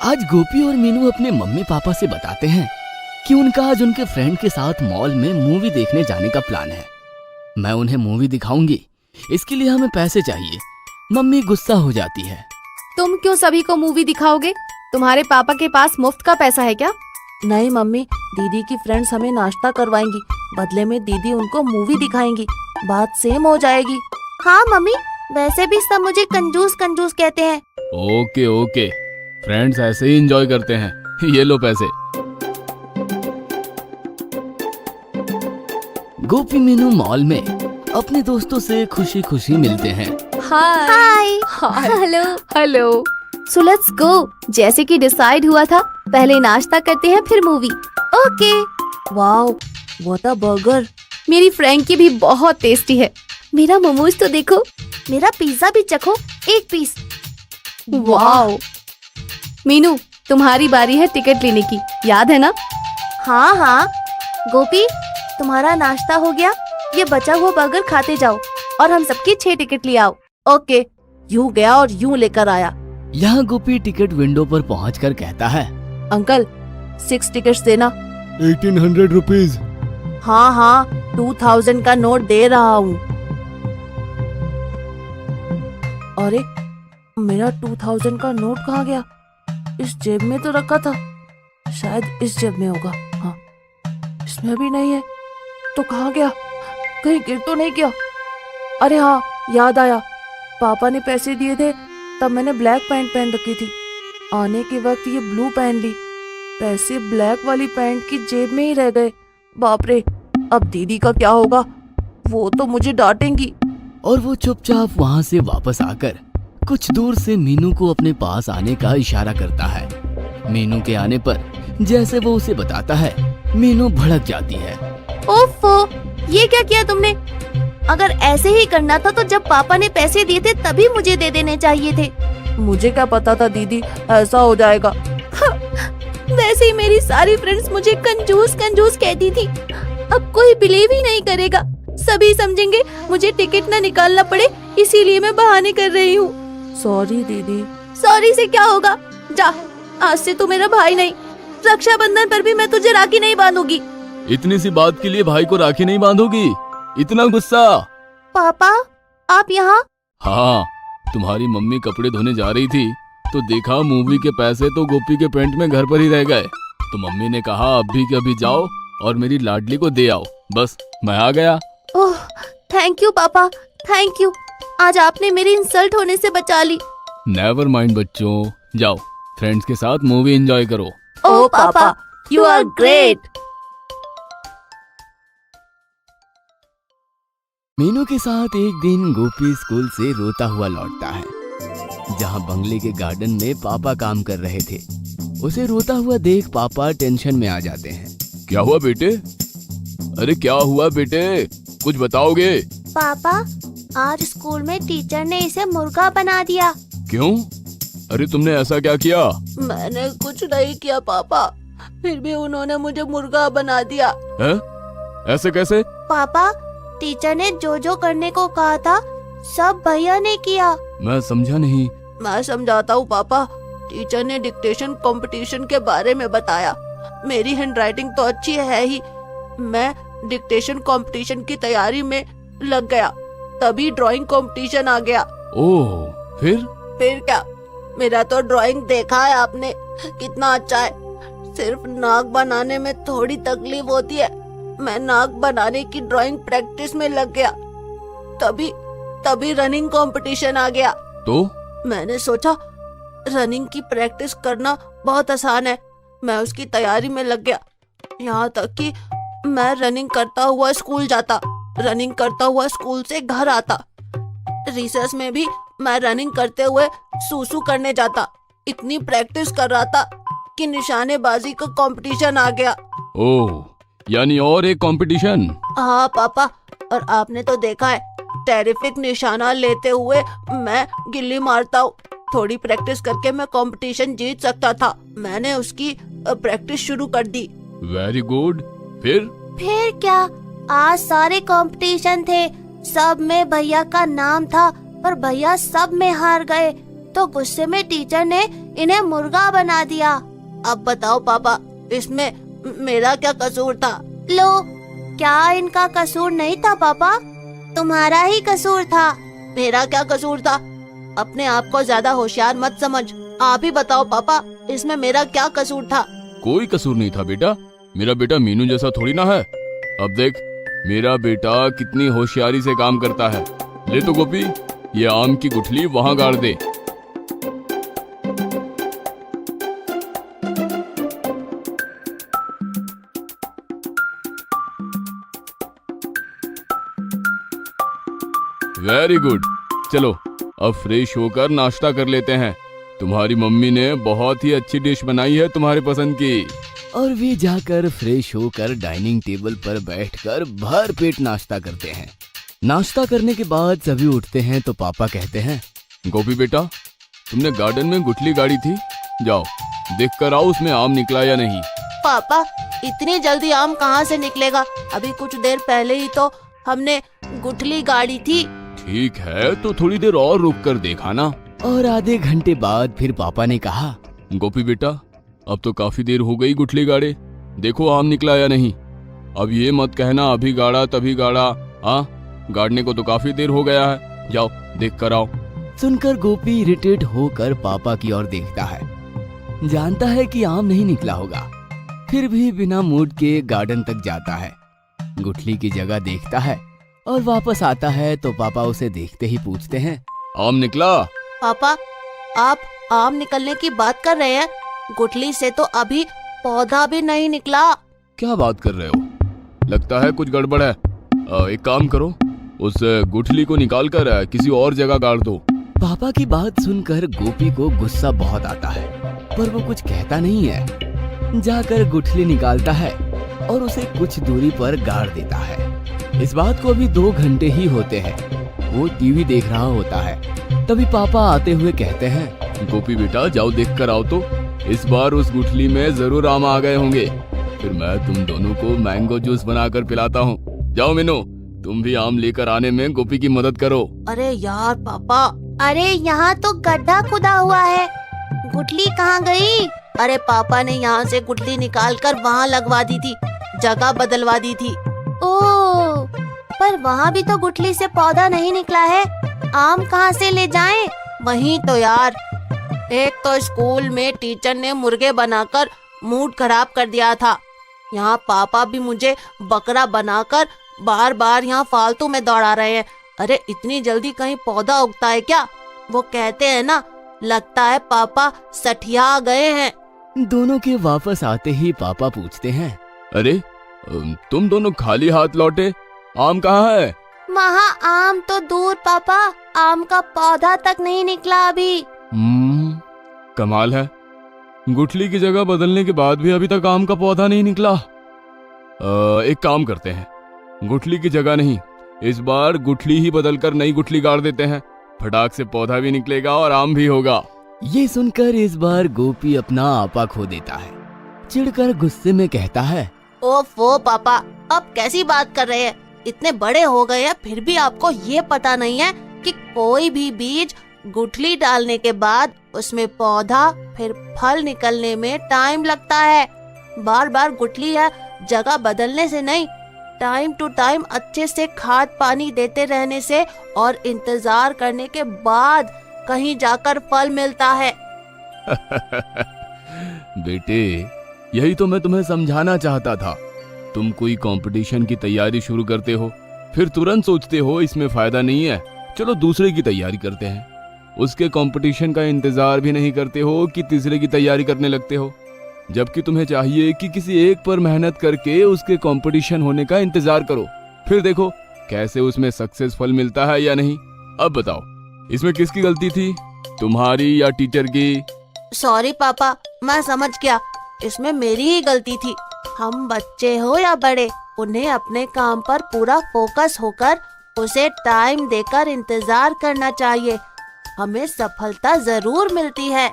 आज गोपी और मीनू अपने मम्मी पापा से बताते हैं कि उनका आज उनके फ्रेंड के साथ मॉल में मूवी देखने जाने का प्लान है। मैं उन्हें मूवी दिखाऊंगी, इसके लिए हमें पैसे चाहिए। मम्मी गुस्सा हो जाती है। तुम क्यों सभी को मूवी दिखाओगे? तुम्हारे पापा के पास मुफ्त का पैसा है क्या? नहीं मम्मी, दीदी की फ्रेंड्स हमें नाश्ता करवाएंगी, बदले में दीदी उनको मूवी दिखाएंगी, बात सेम हो जाएगी। हाँ मम्मी, वैसे भी सब मुझे कंजूस कंजूस कहते हैं। ओके ओके, फ्रेंड्स ऐसे ही एंजॉय करते हैं। ये लो पैसे। गोपी मीनू मॉल में अपने दोस्तों से खुशी खुशी मिलते हैं। Hi hi. Hello hello. So let's go. जैसे कि डिसाइड हुआ था, पहले नाश्ता करते हैं फिर movie. Okay. Wow, what a burger. मेरी फ्रैंकी भी बहुत टेस्टी है। मेरा मोमोज तो देखो। मेरा पिज्जा भी चखो, एक पीस। वाओ। मीनू, तुम्हारी बारी है टिकट लेने की, याद है ना? हाँ हाँ। गोपी, तुम्हारा नाश्ता हो गया, ये बचा हुआ बर्गर खाते जाओ और हम सबकी 6 टिकट ले आओ। ओके। यूं गया और यूं लेकर आया। यहाँ गोपी टिकट विंडो पर पहुँचकर कहता है, अंकल 6 टिकट्स देना। 1800 रुपीज। हाँ हाँ, 2000 का नोट दे रहा हूँ। अरे, मेरा 2000 का नोट कहाँ गया? इस जेब में तो रखा था, शायद इस जेब में होगा। हाँ, इसमें भी नहीं है, तो कहाँ गया? कहीं गिर तो नहीं गया? अरे हाँ, याद आया, पापा ने पैसे दिए थे तब मैंने ब्लैक पैंट पहन रखी थी। आने के वक्त ये ब्लू पहन ली। पैसे ब्लैक वाली पैंट की जेब में ही रह गए। बाप रे, अब दीदी का क्या होगा? वो तो मुझे डांटेंगी। और वो चुपचाप वहाँ से वापस आकर कुछ दूर से मीनू को अपने पास आने का इशारा करता है। मीनू के आने पर जैसे वो उसे बताता है, मीनू भड़क जाती है। ओफो, ये क्या किया तुमने? अगर ऐसे ही करना था तो जब पापा ने पैसे दिए थे तभी मुझे दे देने चाहिए थे। मुझे क्या पता था दीदी ऐसा हो जाएगा। वैसे ही मेरी सारी फ्रेंड्स मुझे कंजूस कंजूस कहती थी। अब कोई बिलीव ही नहीं करेगा। सभी समझेंगे मुझे टिकट न निकालना पड़े, इसीलिए मैं बहाने कर रही हूँ। सॉरी दीदी। सॉरी से क्या होगा? जा, आज से तू मेरा भाई नहीं। रक्षाबंधन पर भी मैं तुझे राखी नहीं बांधूंगी। इतनी सी बात के लिए भाई को राखी नहीं बांधोगी? इतना गुस्सा? पापा, आप यहाँ? हाँ, तुम्हारी मम्मी कपड़े धोने जा रही थी तो देखा मूवी के पैसे तो गोपी के पेंट में घर पर ही रह गए। तो मम्मी ने कहा अभी के अभी जाओ और मेरी लाडली को दे आओ। बस मैं आ गया। ओह, थैंक यू पापा, थैंक यू। आज आपने मेरी इंसल्ट होने से बचा ली। नेवर माइंड बच्चों, जाओ फ्रेंड्स के साथ मूवी एंजॉय करो। ओह पापा, यू आर ग्रेट। मीनू के साथ एक दिन गोपी स्कूल से रोता हुआ लौटता है, जहाँ बंगले के गार्डन में पापा काम कर रहे थे। उसे रोता हुआ देख पापा टेंशन में आ जाते हैं। क्या हुआ बेटे? अरे क्या हुआ बेटे, कुछ बताओगे? पापा, आज स्कूल में टीचर ने इसे मुर्गा बना दिया। क्यों? अरे तुमने ऐसा क्या किया? मैंने कुछ नहीं किया पापा, फिर भी उन्होंने मुझे मुर्गा बना दिया। है? ऐसे कैसे? पापा, टीचर ने जो जो करने को कहा था सब भैया ने किया। मैं समझा नहीं। मैं समझाता हूँ पापा। टीचर ने डिक्टेशन कंपटीशन के बारे में बताया। मेरी हैंडराइटिंग तो अच्छी है ही, मैं डिक्टेशन कंपटीशन की तैयारी में लग गया, तभी ड्राइंग कंपटीशन आ गया। ओह, फिर क्या, मेरा तो ड्राइंग देखा है आपने, कितना अच्छा है। सिर्फ नाक बनाने में थोड़ी तकलीफ होती है। मैं नाक बनाने की ड्राइंग प्रैक्टिस में लग गया, तभी रनिंग कंपटीशन आ गया। तो मैंने सोचा रनिंग की प्रैक्टिस करना बहुत आसान है, मैं उसकी तैयारी में लग गया। यहाँ तक कि मैं रनिंग करता हुआ स्कूल जाता, रनिंग करता हुआ स्कूल से घर आता। रिसेस में भी मैं रनिंग करते हुए सूसू करने जाता। इतनी प्रैक्टिस कर रहा था कि निशानेबाजी का कंपटीशन आ गया। ओह, यानी और एक कंपटीशन? हाँ पापा, और आपने तो देखा है, टेरिफिक निशाना लेते हुए मैं गिल्ली मारता हूँ। थोड़ी प्रैक्टिस करके मैं कंपटीशन जीत सकता था। मैंने उसकी प्रैक्टिस शुरू कर दी। Very good. फिर क्या, आज सारे कंपटीशन थे, सब में भैया का नाम था, पर भैया सब में हार गए। तो गुस्से में टीचर ने इन्हें मुर्गा बना दिया। अब बताओ पापा, इसमें मेरा क्या कसूर था? लो, क्या इनका कसूर नहीं था पापा? तुम्हारा ही कसूर था। मेरा क्या कसूर था? अपने आप को ज्यादा होशियार मत समझ। आप ही बताओ पापा, इसमें मेरा क्या कसूर था? कोई कसूर नहीं था बेटा। मेरा बेटा मीनू जैसा थोड़ी ना है। अब देख, मेरा बेटा कितनी होशियारी से काम करता है। ले तो गोपी, ये आम की गुठली वहां गाड़ दे। Very good. चलो अब फ्रेश होकर नाश्ता कर लेते हैं। तुम्हारी मम्मी ने बहुत ही अच्छी डिश बनाई है तुम्हारे पसंद की। और वे जाकर फ्रेश होकर डाइनिंग टेबल पर बैठकर भर पेट नाश्ता करते हैं। नाश्ता करने के बाद सभी उठते हैं तो पापा कहते हैं, गोपी बेटा, तुमने गार्डन में गुठली गाड़ी थी, जाओ देख कर आओ उसमें आम निकला या नहीं। पापा, इतनी जल्दी आम कहाँ से निकलेगा? अभी कुछ देर पहले ही तो हमने गुठली गाड़ी थी। ठीक है, तो थोड़ी देर और रुक कर देखा ना। और आधे घंटे बाद फिर पापा ने कहा, गोपी बेटा, अब तो काफी देर हो गई गुठली गाड़े, देखो आम निकला या नहीं। अब ये मत कहना अभी गाड़ा तभी गाड़ा। हाँ, गाड़ने को तो काफी देर हो गया है, जाओ देख कर आओ। सुनकर गोपी इरिटेट होकर पापा की ओर देखता है। जानता है कि आम नहीं निकला होगा, फिर भी बिना मूड के गार्डन तक जाता है। गुठली की जगह देखता है और वापस आता है तो पापा उसे देखते ही पूछते हैं, आम निकला? पापा, आप आम निकलने की बात कर रहे हैं? गुठली से तो अभी पौधा भी नहीं निकला। क्या बात कर रहे हो? लगता है कुछ गड़बड़ है। एक काम करो, उस गुठली को निकाल कर किसी और जगह गाड़ दो। पापा की बात सुनकर गोपी को गुस्सा बहुत आता है, पर वो कुछ कहता नहीं है। जाकर गुठली निकालता है और उसे कुछ दूरी पर गाड़ देता है। इस बात को अभी 2 घंटे ही होते हैं। वो टीवी देख रहा होता है। तभी पापा आते हुए कहते हैं, गोपी बेटा, जाओ देख कर आओ तो, इस बार उस गुठली में जरूर आम आ गए होंगे। फिर मैं तुम दोनों को मैंगो जूस बनाकर पिलाता हूँ। जाओ मीनू, तुम भी आम लेकर आने में गोपी की मदद करो। अरे यार पापा, अरे यहाँ तो गड्ढा खुदा हुआ है, गुठली कहाँ गई? अरे पापा ने यहाँ से गुठली निकाल कर वहाँ लगवा दी थी, जगह बदलवा दी थी। ओह, पर वहाँ भी तो गुठली से पौधा नहीं निकला है, आम कहाँ से ले जाएं? वही तो यार, एक तो स्कूल में टीचर ने मुर्गे बनाकर मूड खराब कर दिया था। यहाँ पापा भी मुझे बकरा बनाकर बार बार यहाँ फालतू में दौड़ा रहे हैं। अरे इतनी जल्दी कहीं पौधा उगता है क्या? वो कहते हैं ना, लगता है पापा सठिया गए हैं। दोनों के वापस आते ही पापा पूछते हैं, अरे तुम दोनों खाली हाथ लौटे, आम कहाँ है? वहाँ आम तो दूर पापा, आम का पौधा तक नहीं निकला अभी। कमाल है, गुठली की जगह बदलने के बाद भी अभी तक आम का पौधा नहीं निकला। एक काम करते हैं, गुठली की जगह नहीं, इस बार गुठली ही बदलकर नई गुठली गाड़ देते हैं। फटाक से पौधा भी निकलेगा और आम भी होगा। ये सुनकर इस बार गोपी अपना आपा खो देता है। चिढ़कर गुस्से में कहता है, ओफो पापा, अब कैसी बात कर रहे हैं? इतने बड़े हो गए हैं फिर भी आपको ये पता नहीं है कि कोई भी बीज गुठली डालने के बाद उसमें पौधा फिर फल निकलने में टाइम लगता है। बार बार गुठली या जगह बदलने से नहीं, टाइम टू टाइम अच्छे से खाद पानी देते रहने से और इंतजार करने के बाद कहीं जाकर फल मिलता है। बेटे, यही तो मैं तुम्हें समझाना चाहता था। तुम कोई कंपटीशन की तैयारी शुरू करते हो, फिर तुरंत सोचते हो इसमें फायदा नहीं है, चलो दूसरे की तैयारी करते हैं। उसके कंपटीशन का इंतजार भी नहीं करते हो कि तीसरे की तैयारी करने लगते हो, जबकि तुम्हें चाहिए कि किसी एक पर मेहनत करके उसके कंपटीशन होने का इंतजार करो, फिर देखो कैसे उसमें सक्सेसफुल मिलता है या नहीं। अब बताओ, इसमें किसकी गलती थी, तुम्हारी या टीचर की? सॉरी पापा, मैं समझ गया, इसमें मेरी ही गलती थी। हम बच्चे हो या बड़े, उन्हें अपने काम पर पूरा फोकस होकर उसे टाइम देकर इंतजार करना चाहिए। हमें सफलता जरूर मिलती है।